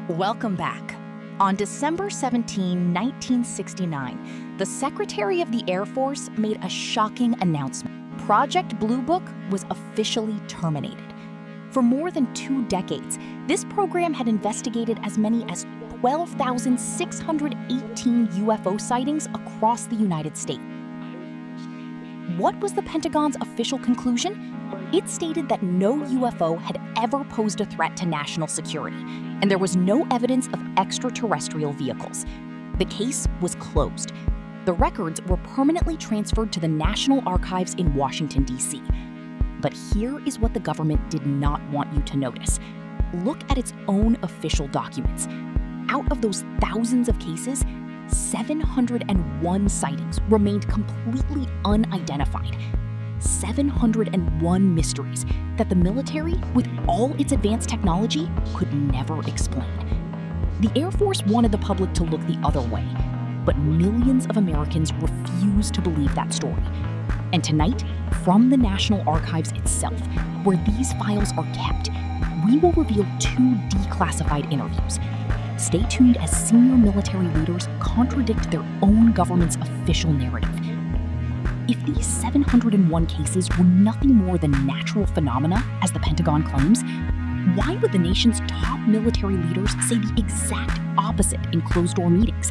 Welcome back. On December 17, 1969, the Secretary of the Air Force made a shocking announcement. Project Blue Book was officially terminated. For more than 2 decades, this program had investigated as many as 12,618 UFO sightings across the United States. What was the Pentagon's official conclusion? It stated that no UFO had ever posed a threat to national security, and there was no evidence of extraterrestrial vehicles. The case was closed. The records were permanently transferred to the National Archives in Washington, D.C. But here is what the government did not want you to notice. Look at its own official documents. Out of those thousands of cases, 701 sightings remained completely unidentified. 701 mysteries that the military, with all its advanced technology, could never explain. The Air Force wanted the public to look the other way, but millions of Americans refused to believe that story. And tonight, from the National Archives itself, where these files are kept, we will reveal 2 declassified interviews. Stay tuned as senior military leaders contradict their own government's official narrative. If these 701 cases were nothing more than natural phenomena, as the Pentagon claims, why would the nation's top military leaders say the exact opposite in closed-door meetings?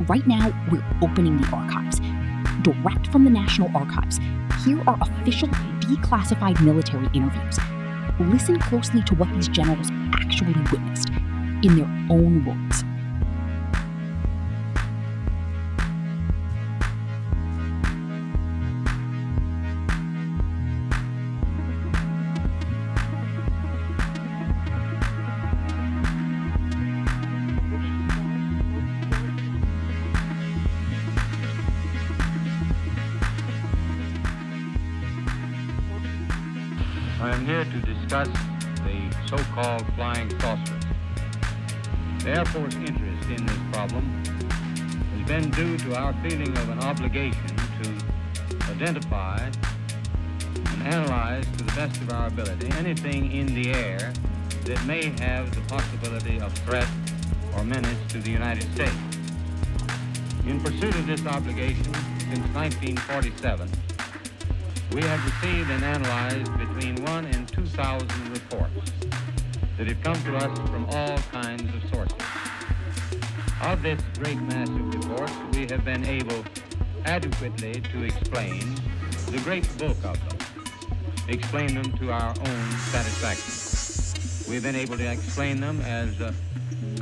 Right now, we're opening the archives. Direct from the National Archives, here are official declassified military interviews. Listen closely to what these generals actually witnessed, in their own words. I am here to discuss the so-called flying saucers. The Air Force interest in this problem has been due to our feeling of an obligation to identify and analyze to the best of our ability anything in the air that may have the possibility of threat or menace to the United States. In pursuit of this obligation, since 1947, we have received and analyzed between 1,000 and 2,000 reports that have come to us from all kinds of sources. Of this great mass of reports, we have been able adequately to explain the great bulk of them, explain them to our own satisfaction. We've been able to explain them as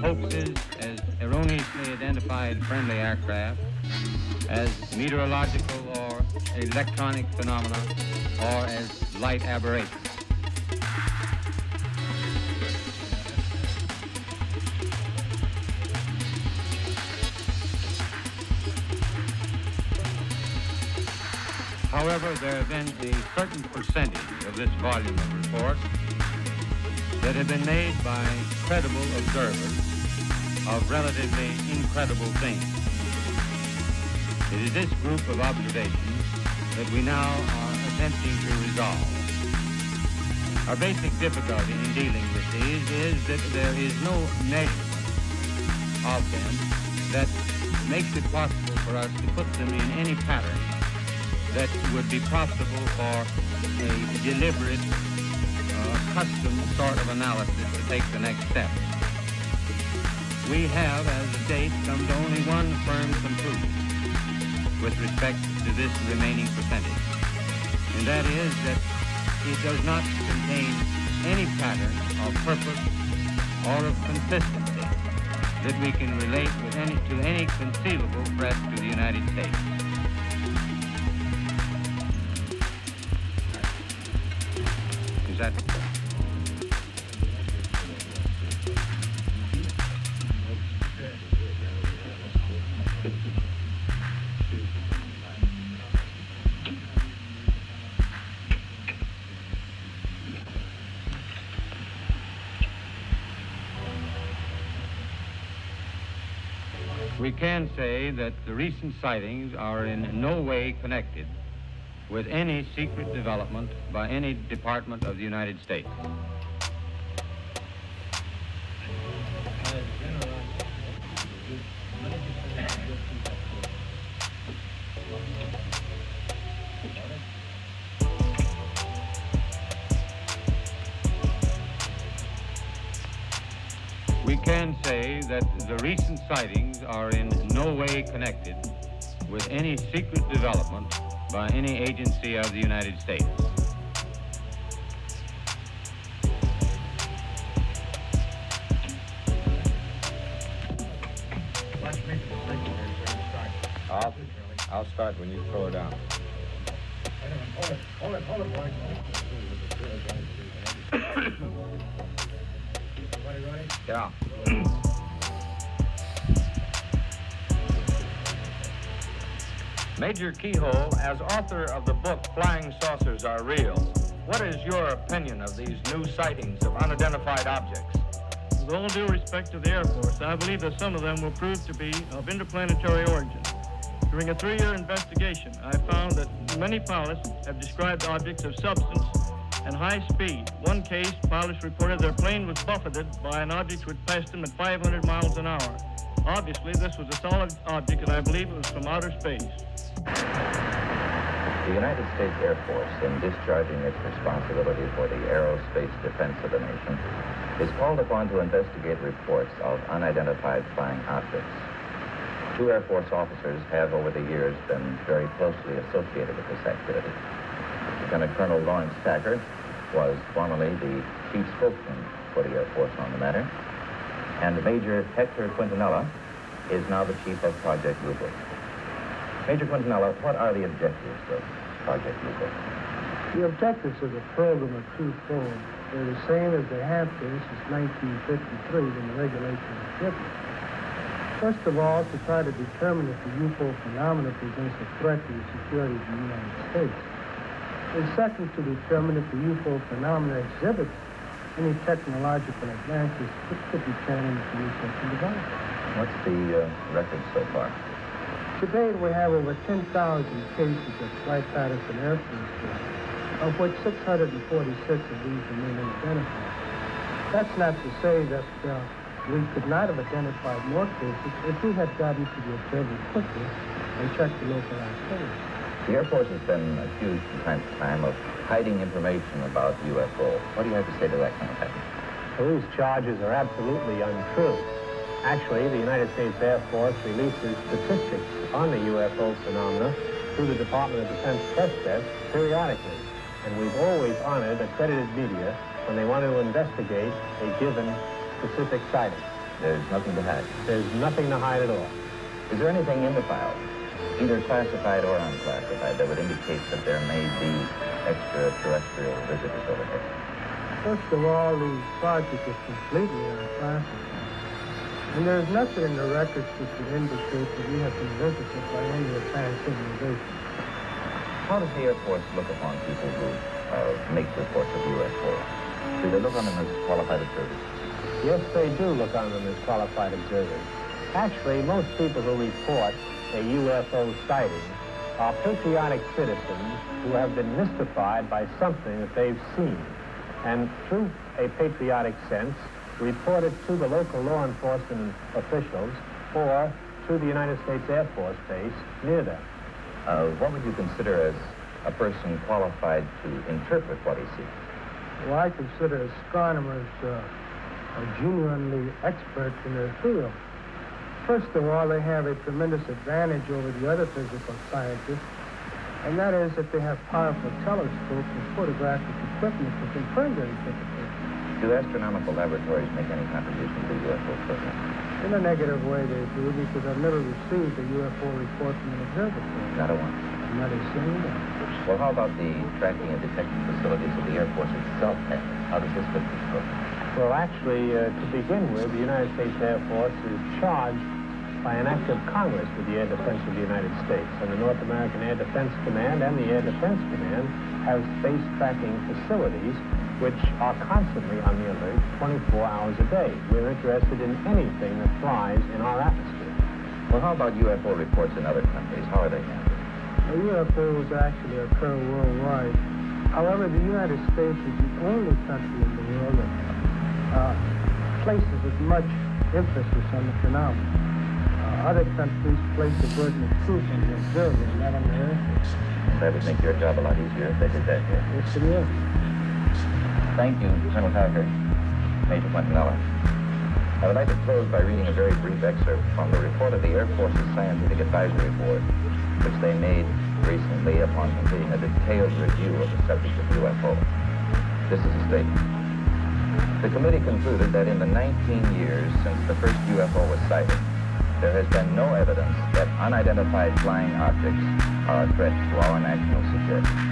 hoaxes, as erroneously identified friendly aircraft, as meteorological or electronic phenomena, or as light aberrations. However, there have been a certain percentage of this volume of reports that have been made by credible observers of relatively incredible things. It is this group of observations that we now are attempting to resolve. Our basic difficulty in dealing with these is that there is no measurement of them that makes it possible for us to put them in any pattern that would be profitable for a deliberate, custom sort of analysis to take the next step. We have, as of date, come to only one firm conclusion with respect to this remaining percentage, and that is that it does not contain any pattern of purpose or of consistency that we can relate with to any conceivable threat to the United States. Is that We can say that the recent sightings are in no way connected with any secret development by any department of the United States. We can say that the recent sightings are in no way connected with any secret development by any agency of the United States. I'll start when you throw it down. Hold it, boys. Everybody ready? Yeah. Major Keyhole, as author of the book Flying Saucers Are Real, what is your opinion of these new sightings of unidentified objects? With all due respect to the Air Force, I believe that some of them will prove to be of interplanetary origin. During a 3-year investigation, I found that many pilots have described objects of substance and high speed. One case, pilots reported their plane was buffeted by an object which passed them at 500 miles an hour. Obviously, this was a solid object, and I believe it was from outer space. The United States Air Force, in discharging its responsibility for the aerospace defense of the nation, is called upon to investigate reports of unidentified flying objects. 2 Air Force officers have, over the years, been very closely associated with this activity. Lieutenant Colonel Lawrence Stacker was formerly the chief spokesman for the Air Force on the matter, and Major Hector Quintanilla is now the chief of Project Blue Book. Major Quintanilla, what are the objectives of Project Blue Book? The objectives of the program are twofold. They're the same as they have been since 1953 when the regulation was written. First of all, to try to determine if the UFO phenomena presents a threat to the security of the United States. And second, to determine if the UFO phenomena exhibits any technological advances which could be channeled into research and development. What's the record so far? To date, we have over 10,000 cases of flight patterns and Air Force flight, of which 646 of these remain unidentified. That's not to say that we could not have identified more cases if we had gotten to the observer quickly and checked the local activity. The Air Force has been accused from time to time of hiding information about UFO. What do you have to say to that kind of thing? Well, these charges are absolutely untrue. Actually, the United States Air Force releases statistics on the UFO phenomena through the Department of Defense test desk periodically. And we've always honored accredited media when they want to investigate a given specific sighting. There's nothing to hide. There's nothing to hide at all. Is there anything in the file, either classified or unclassified, that would indicate that there may be extraterrestrial visitors over here? First of all, the project is completely unclassified. And there's nothing in the records which would indicate that we have been visited by any advanced civilization. How does the Air Force look upon people who make reports of UFOs? Do they look on them as qualified observers? Yes, they do look on them as qualified observers. Actually, most people who report a UFO sighting are patriotic citizens who have been mystified by something that they've seen, and through a patriotic sense, report it to the local law enforcement officials or to the United States Air Force base near them. What would you consider as a person qualified to interpret what he sees? Well, I consider astronomers genuinely experts in their field. First of all, they have a tremendous advantage over the other physical scientists, and that is that they have powerful telescopes and photographic equipment to confirm their interpretation. Do astronomical laboratories make any contribution to the UFO program? In a negative way, they do, because I've never received a UFO report from an observatory. Not a one. Not a single one. Well, how about the tracking and detection facilities that the Air Force itself has? How does this fit this program? Well, actually, to begin with, the United States Air Force is charged by an act of Congress with the air defense of the United States. And the North American Air Defense Command and the Air Defense Command have space tracking facilities which are constantly on the alert 24 hours a day. We're interested in anything that flies in our atmosphere. Well, how about UFO reports in other countries? How are they handled? UFOs actually occur worldwide. However, the United States is the only country in the world that places as much emphasis on the phenomenon. Other countries place the burden of proof on the observer, not on the Air Force. That would make your job a lot easier if they did that here. Yes, it is. Thank you, Colonel Parker. Major Quintanilla. I would like to close by reading a very brief excerpt from the report of the Air Force's Scientific Advisory Board, which they made recently upon completing a detailed review of the subject of UFO. This is a statement. The committee concluded that in the 19 years since the first UFO was sighted, there has been no evidence that unidentified flying objects are a threat to our national security.